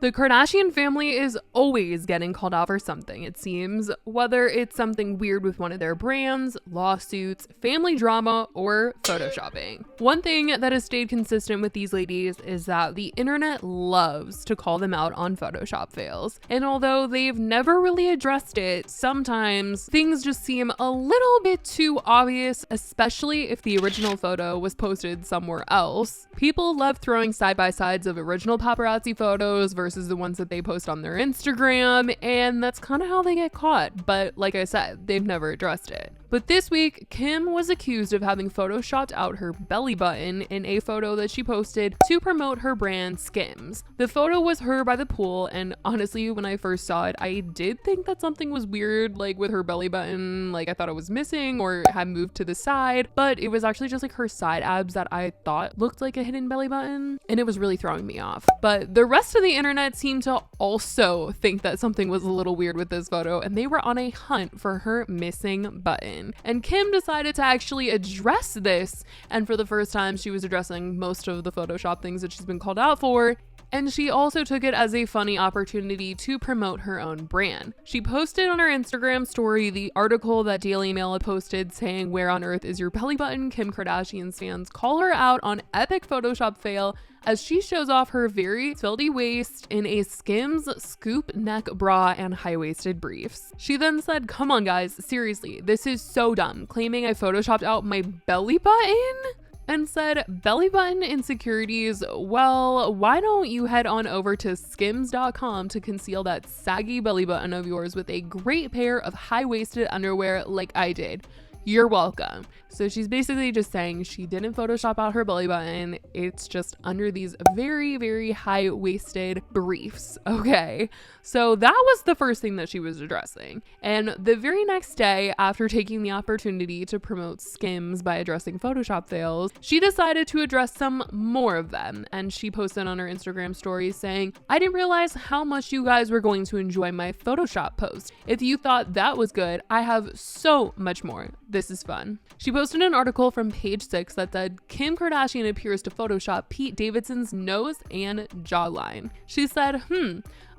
The Kardashian family is always getting called out for something, it seems, whether it's something weird with one of their brands, lawsuits, family drama, or photoshopping. One thing that has stayed consistent with these ladies is that the internet loves to call them out on Photoshop fails. And although they've never really addressed it, sometimes things just seem a little bit too obvious, especially if the original photo was posted somewhere else. People love throwing side-by-sides of original paparazzi photos versus the ones that they post on their Instagram, and that's kind of how they get caught. But like I said, they've never addressed it. But this week, Kim was accused of having photoshopped out her belly button in a photo that she posted to promote her brand Skims. The photo was her by the pool, and honestly, when I first saw it, I did think that something was weird, like with her belly button, like I thought it was missing or had moved to the side, but it was actually just like her side abs that I thought looked like a hidden belly button, and it was really throwing me off. But the rest of the internet seemed to also think that something was a little weird with this photo, and they were on a hunt for her missing button. And Kim decided to actually address this, and for the first time she was addressing most of the Photoshop things that she's been called out for. And she also took it as a funny opportunity to promote her own brand. She posted on her Instagram story the article that Daily Mail had posted saying, "Where on earth is your belly button? Kim Kardashian's fans call her out on epic Photoshop fail," as she shows off her very filthy waist in a Skims scoop neck bra and high-waisted briefs. She then said, "Come on guys, seriously, this is so dumb, claiming I photoshopped out my belly button?" And said, "Belly button insecurities, well, why don't you head on over to skims.com to conceal that saggy belly button of yours with a great pair of high-waisted underwear like I did. You're welcome." So she's basically just saying she didn't Photoshop out her belly button. It's just under these very, very high-waisted briefs. Okay, so that was the first thing that she was addressing. And the very next day, after taking the opportunity to promote Skims by addressing Photoshop fails, she decided to address some more of them. And she posted on her Instagram story saying, "I didn't realize how much you guys were going to enjoy my Photoshop post. If you thought that was good, I have so much more. This is fun." She posted an article from Page 6 that said, "Kim Kardashian appears to Photoshop Pete Davidson's nose and jawline." She said,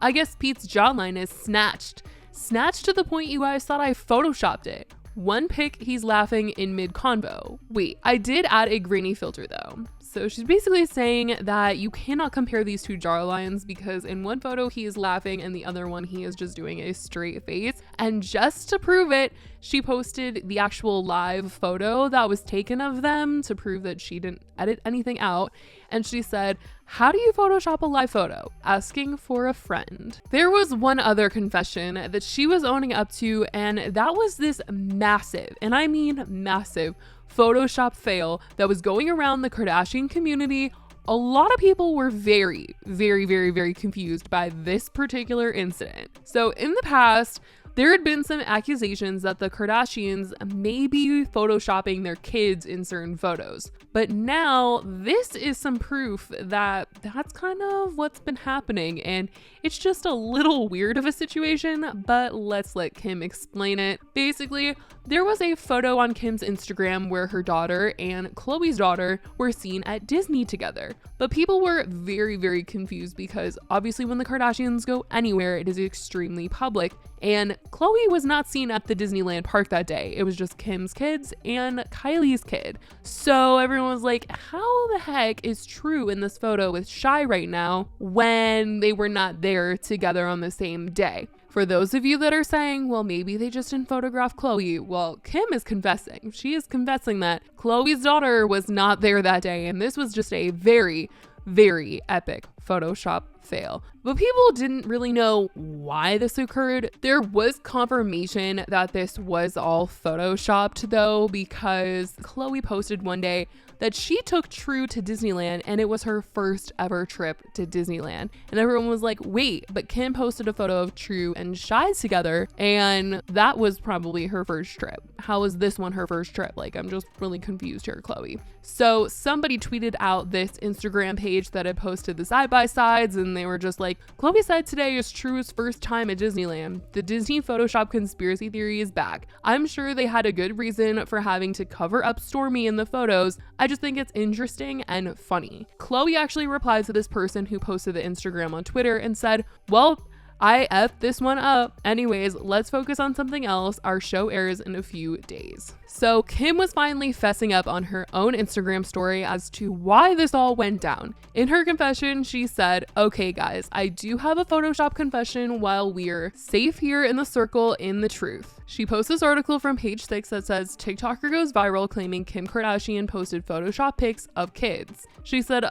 I guess Pete's jawline is snatched. Snatched to the point you guys thought I Photoshopped it. One pic, he's laughing in mid-convo. Wait, I did add a grainy filter though." So she's basically saying that you cannot compare these two jawlines because in one photo he is laughing and the other one he is just doing a straight face. And just to prove it, she posted the actual live photo that was taken of them to prove that she didn't edit anything out. And she said, "How do you Photoshop a live photo? Asking for a friend." There was one other confession that she was owning up to, and that was this massive, and I mean massive, Photoshop fail that was going around the Kardashian community. A lot of people were very, very, very, very confused by this particular incident. So in the past, there had been some accusations that the Kardashians may be photoshopping their kids in certain photos. But now this is some proof that that's kind of what's been happening. And it's just a little weird of a situation, but let's let Kim explain it. Basically, there was a photo on Kim's Instagram where her daughter and Khloe's daughter were seen at Disney together. But people were very, very confused because obviously when the Kardashians go anywhere, it is extremely public. And Khloe was not seen at the Disneyland park that day. It was just Kim's kids and Kylie's kid. So everyone was like, how the heck is True in this photo with Shy right now when they were not there together on the same day? For those of you that are saying, well, maybe they just didn't photograph Khloe, well, Kim is confessing. She is confessing that Khloe's daughter was not there that day, and this was just a very, very epic Photoshop fail. But people didn't really know why this occurred. There was confirmation that this was all photoshopped though, because Khloe posted one day that she took True to Disneyland and it was her first ever trip to Disneyland. And everyone was like, wait, but Kim posted a photo of True and Shy together and that was probably her first trip. How is this one her first trip? Like, I'm just really confused here, Khloe. So somebody tweeted out this Instagram page that had posted the side-by-sides and and they were just like, Khloe said today is True's first time at Disneyland. The Disney Photoshop conspiracy theory is back. I'm sure they had a good reason for having to cover up Stormi in the photos. I just think it's interesting and funny. Khloe actually replied to this person who posted the Instagram on Twitter and said, well, I effed this one up. Anyways, let's focus on something else. Our show airs in a few days. So Kim was finally fessing up on her own Instagram story as to why this all went down. In her confession, she said, okay guys, I do have a Photoshop confession while we're safe here in the circle in the truth. She posts this article from Page 6 that says, TikToker goes viral claiming Kim Kardashian posted Photoshop pics of kids. She said,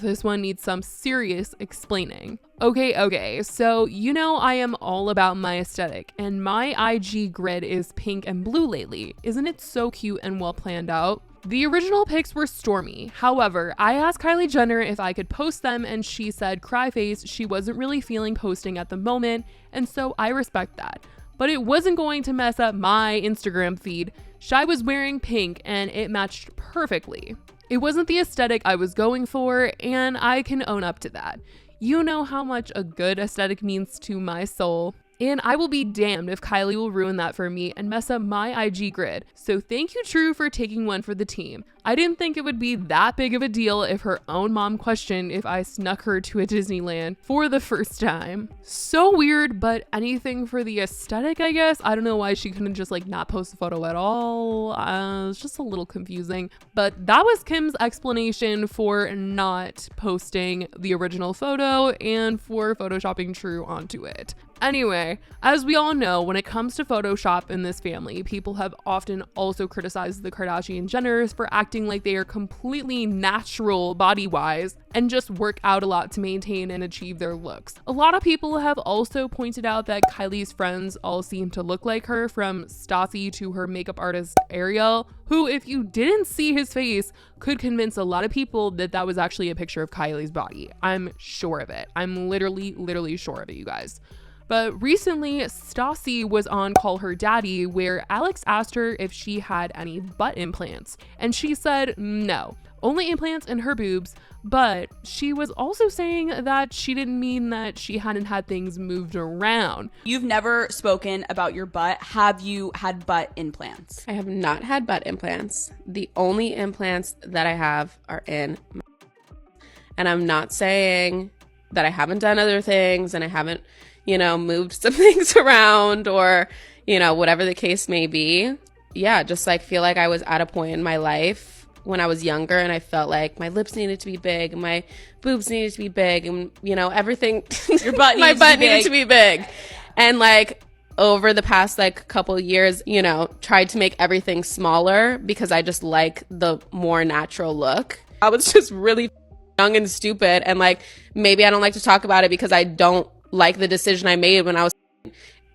this one needs some serious explaining. Okay, so you know I am all about my aesthetic, and my IG grid is pink and blue lately. Isn't it so cute and well planned out? The original pics were Stormi. However, I asked Kylie Jenner if I could post them, and she said, cry face, she wasn't really feeling posting at the moment, and so I respect that. But it wasn't going to mess up my Instagram feed. Shai was wearing pink and it matched perfectly. It wasn't the aesthetic I was going for, and I can own up to that. You know how much a good aesthetic means to my soul. And I will be damned if Kylie will ruin that for me and mess up my IG grid. So thank you, True, for taking one for the team. I didn't think it would be that big of a deal if her own mom questioned if I snuck her to a Disneyland for the first time. So weird, but anything for the aesthetic, I guess. I don't know why she couldn't just like not post a photo at all. It's just a little confusing. But that was Kim's explanation for not posting the original photo and for photoshopping True onto it. Anyway, as we all know, when it comes to Photoshop in this family, people have often also criticized the Kardashian-Jenners for acting like they are completely natural body-wise and just work out a lot to maintain and achieve their looks. A lot of people have also pointed out that Kylie's friends all seem to look like her, from Stassi to her makeup artist Ariel, who, if you didn't see his face, could convince a lot of people that that was actually a picture of Kylie's body. I'm sure of it. I'm literally sure of it, you guys. But recently, Stassi was on Call Her Daddy, where Alex asked her if she had any butt implants, and she said no, only implants in her boobs. But she was also saying that she didn't mean that she hadn't had things moved around. You've never spoken about your butt. Have you had butt implants? I have not had butt implants. The only implants that I have are in my... And I'm not saying that I haven't done other things and I haven't, moved some things around or, whatever the case may be. Yeah, just like feel like I was at a point in my life when I was younger and I felt like my lips needed to be big and my boobs needed to be big and, everything. Your butt my butt needed to be big. And like over the past couple years, tried to make everything smaller because I just like the more natural look. I was just really young and stupid, and maybe I don't like to talk about it because I don't like the decision I made when I was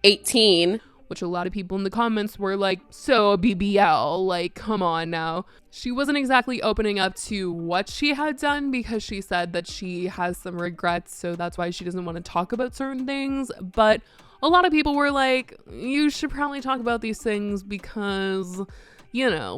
18. Which a lot of people in the comments were like, so BBL, come on now. She wasn't exactly opening up to what she had done because she said that she has some regrets, so that's why she doesn't want to talk about certain things. But a lot of people were like, you should probably talk about these things because,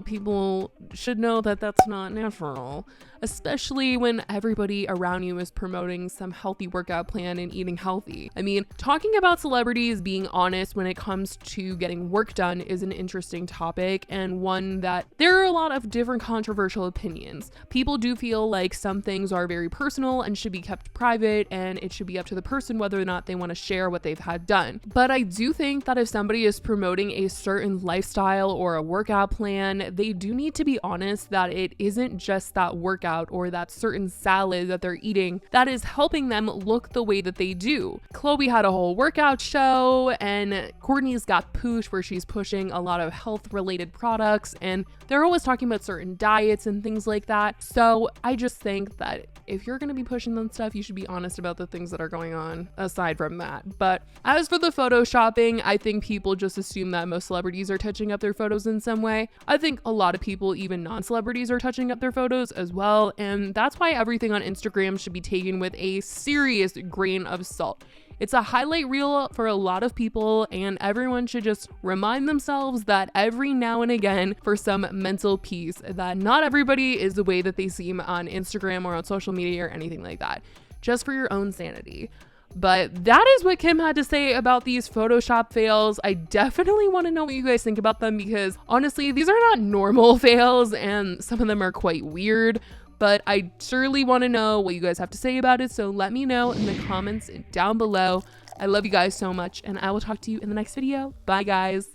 people should know that that's not natural, especially when everybody around you is promoting some healthy workout plan and eating healthy. I mean, talking about celebrities being honest when it comes to getting work done is an interesting topic, and one that there are a lot of different controversial opinions. People do feel like some things are very personal and should be kept private, and it should be up to the person whether or not they want to share what they've had done. But I do think that if somebody is promoting a certain lifestyle or a workout plan, they do need to be honest that it isn't just that workout or that certain salad that they're eating that is helping them look the way that they do. Khloe had a whole workout show, and Kourtney's got Poosh, where she's pushing a lot of health related products, and they're always talking about certain diets and things like that. So I just think that if you're going to be pushing that stuff, you should be honest about the things that are going on aside from that. But as for the photoshopping, I think people just assume that most celebrities are touching up their photos in some way. I think a lot of people, even non-celebrities, are touching up their photos as well. And that's why everything on Instagram should be taken with a serious grain of salt. It's a highlight reel for a lot of people, and everyone should just remind themselves that every now and again for some mental peace, that not everybody is the way that they seem on Instagram or on social media or anything like that. just for your own sanity. But that is what Kim had to say about these Photoshop fails. I definitely want to know what you guys think about them, because honestly, these are not normal fails and some of them are quite weird. But I surely want to know what you guys have to say about it, so let me know in the comments down below. I love you guys so much, and I will talk to you in the next video. Bye, guys.